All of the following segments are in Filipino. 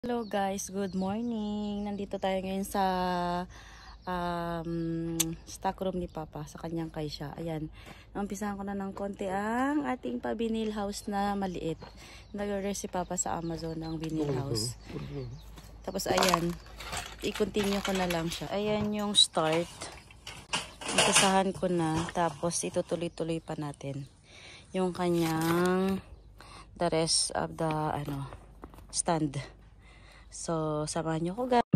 Hello guys, good morning. Nandito tayo ngayon sa stock room ni Papa sa kanyang kaisya. Ayan, naumpisahan ko na ng konti ang ating pa-vinyl house na maliit. Nag-order si Papa sa Amazon ng vinyl house. Tapos ayan, i-continue ko na lang siya. Ayan yung start. Umpisahan ko na, tapos itutuloy-tuloy pa natin yung kanyang the rest of the stand. So, samahan nyo ko guys.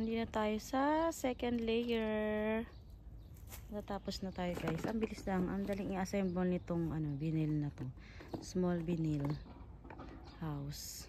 Andito na tayo sa second layer. Natapos na tayo guys. Ang bilis lang. Ang daling i-assemble nitong vinyl na to. Small vinyl house.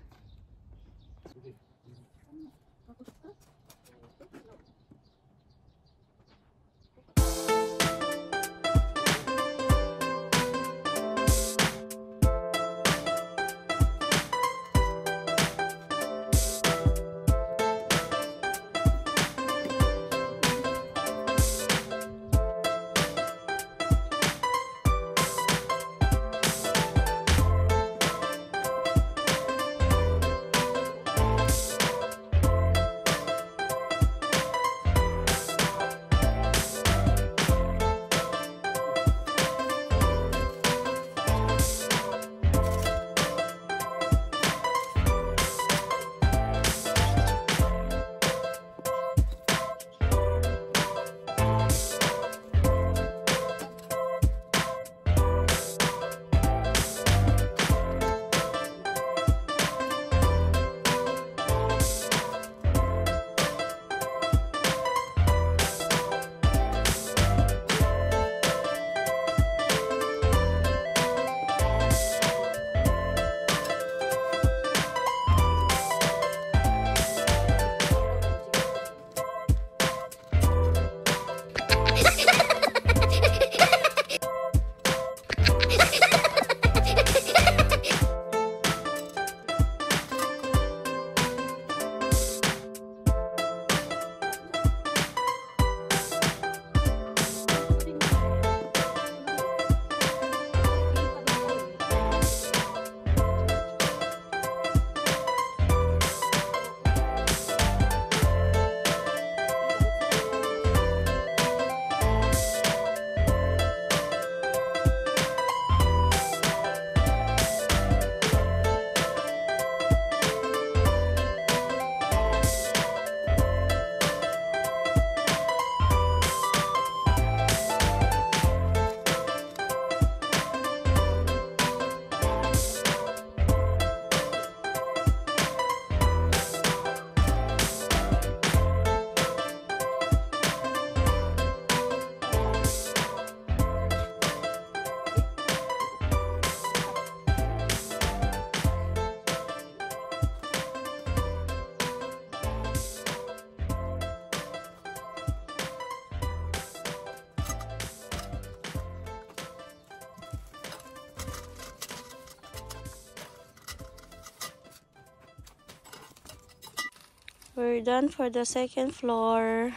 We're done for the second floor.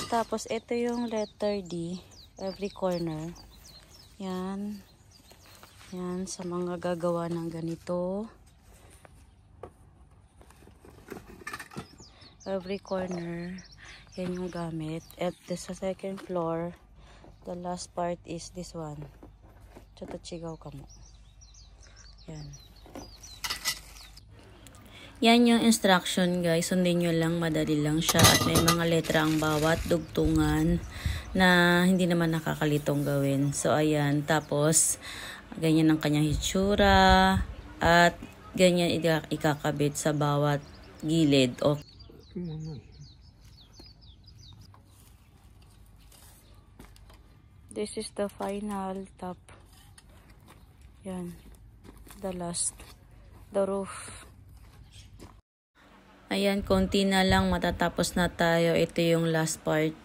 Tapos, ito yung letter D. Every corner. Yan. Yan, sa mga gagawa ng ganito. Every corner. Yan yung gamit. At sa second floor, the last part is this one. Chatachigaw kamo. Yan. Yan yung instruction guys. Sundin nyo lang. Madali lang siya. At may mga letra ang bawat dugtungan na hindi naman nakakalitong gawin. So ayan. Tapos ganyan ang kanyang hitsura. At ganyan ikakabit sa bawat gilid. This is the final top. Yan. The last. The roof. Ayan, konti na lang matatapos na tayo. Ito yung last part.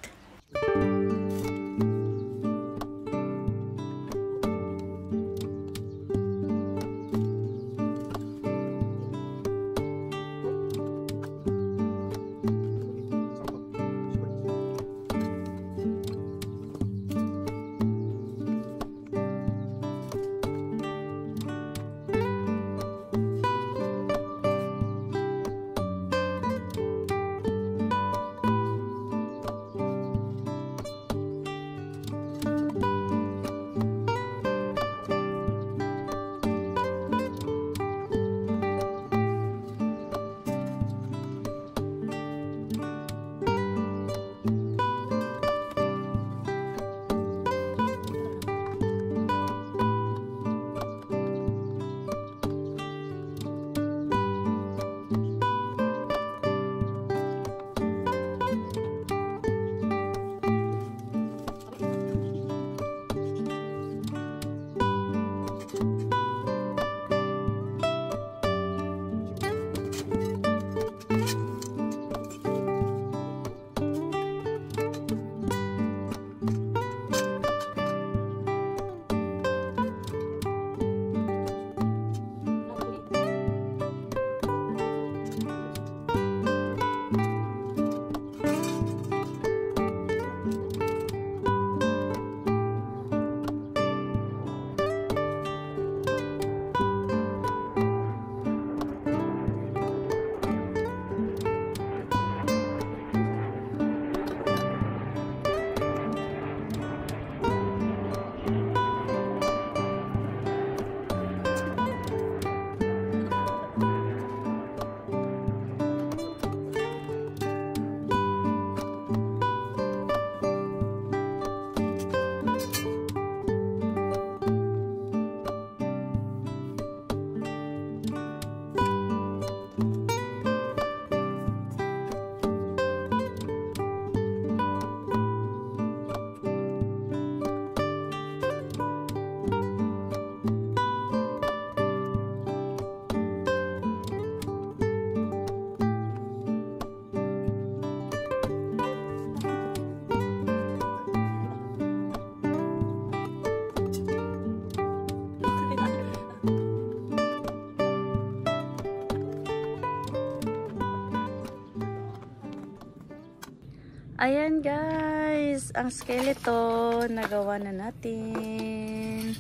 Ayan guys, ang skeleton nagawa na natin.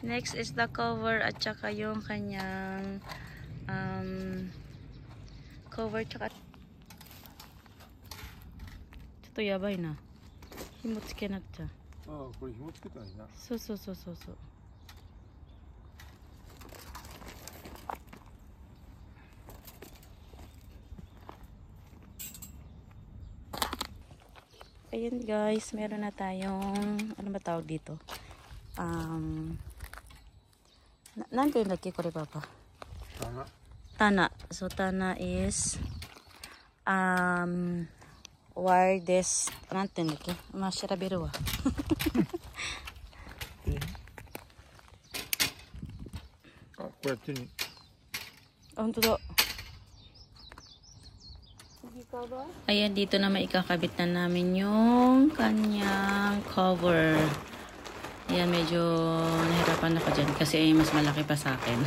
Next is the cover at saka yung kanyang cover tsaka ito yabay na. Himotsuke na ito. Ah, これ紐つけたらいいな。そうそうそうそうそう。Ayan guys, meron na tayong, ano ba tawag dito? Nandito yung lagi ko rin papa? Tana. Tana. So tana is wire this, nante yung lagi? Mashirabiru wa. Ah, こうやってに。Ah, honto da. Ayan, dito na maikakabit na namin yung kanyang cover. Ayan, medyo nahirapan ako dyan kasi mas malaki pa sa akin.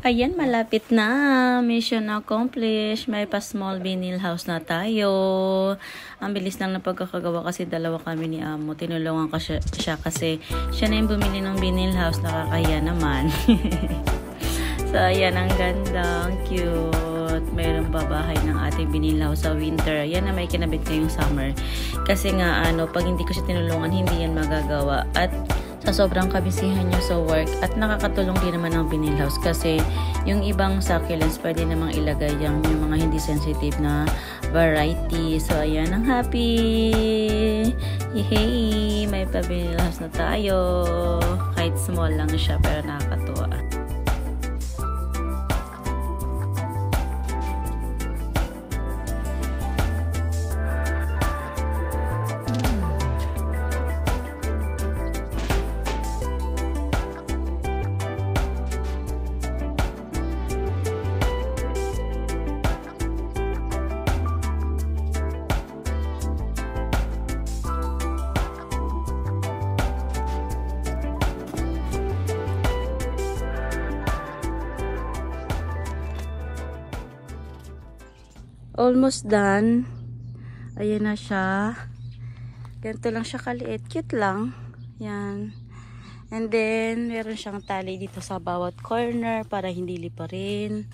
Ayan, malapit na. Mission accomplished. May pa-small vinyl house na tayo. Ang bilis lang na pagkakagawa kasi dalawa kami ni Amo. Tinulungan ko siya kasi siya na yung bumili ng vinyl house. Nakakahiya naman. So, ayan, ang ganda. Ang cute. Mayroong babahay ng ating vinyl house sa winter. Ayan na may kinabit ngayong summer. Kasi nga, pag hindi ko siya tinulungan, hindi yan magagawa. At sa sobrang kabisihan niya sa work at nakakatulong din naman ang vinyl house kasi yung ibang succulents pwede namang ilagay yung mga hindi sensitive na variety. So ayan, ang happy! Yay! May pa vinyl house na tayo. Kahit small lang siya pero nakakatuwa. Almost done. Ayan na siya. Ganito lang siya kaliit. Cute lang. Yan. And then, meron siyang tali dito sa bawat corner para hindi liparin.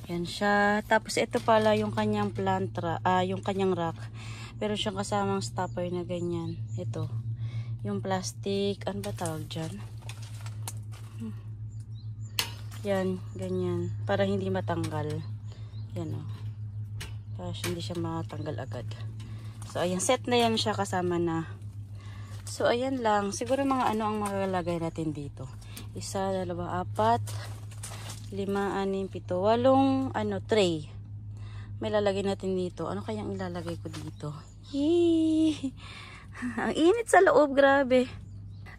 Yan siya. Tapos, ito pala yung kanyang yung kanyang rack. Meron siyang kasamang stopper na ganyan. Ito. Yung plastic. Ano ba tawag dyan? Yan. Ganyan. Para hindi matanggal. Yan o. Hindi siya matanggal agad. So, ayan. Set na yan siya kasama na. So, ayan lang. Siguro mga ang malalagay natin dito. 1, 2, 4, 5, 6, 7, 8, tray. May lalagay natin dito. Ano kayang ilalagay ko dito? Yee! Ang init sa loob. Grabe.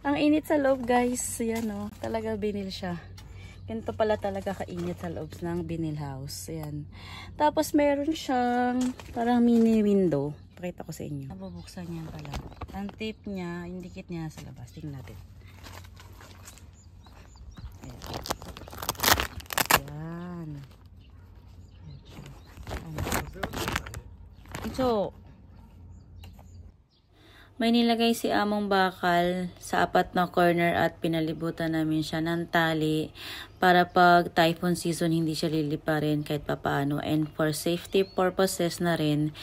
Ang init sa loob, guys. Yan o. Talaga binil siya. Ganito pala talaga kainit sa loob ng vinyl house. Ayan. Tapos meron siyang parang mini window. Pakita ko sa inyo. Nabubuksan niya pala. Ang tape niya, yung dikit niya sa labas. Tingnan natin. Ayan. Ayan. So, may nilagay si Among bakal sa 4 na corner at pinalibutan namin siya ng tali para pag typhoon season hindi siya liliparin kahit papaano, and for safety purposes na rin.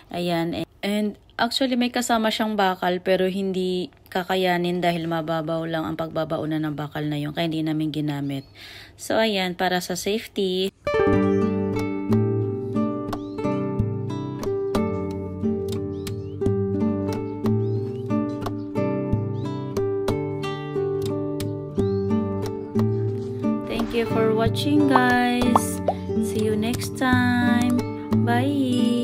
Ayan. And actually may kasama siyang bakal pero hindi kakayanin dahil mababaw lang ang pagbabaunan ng bakal na yun kaya hindi namin ginamit. So ayan, para sa safety. Thank you for watching, guys. See you next time. Bye.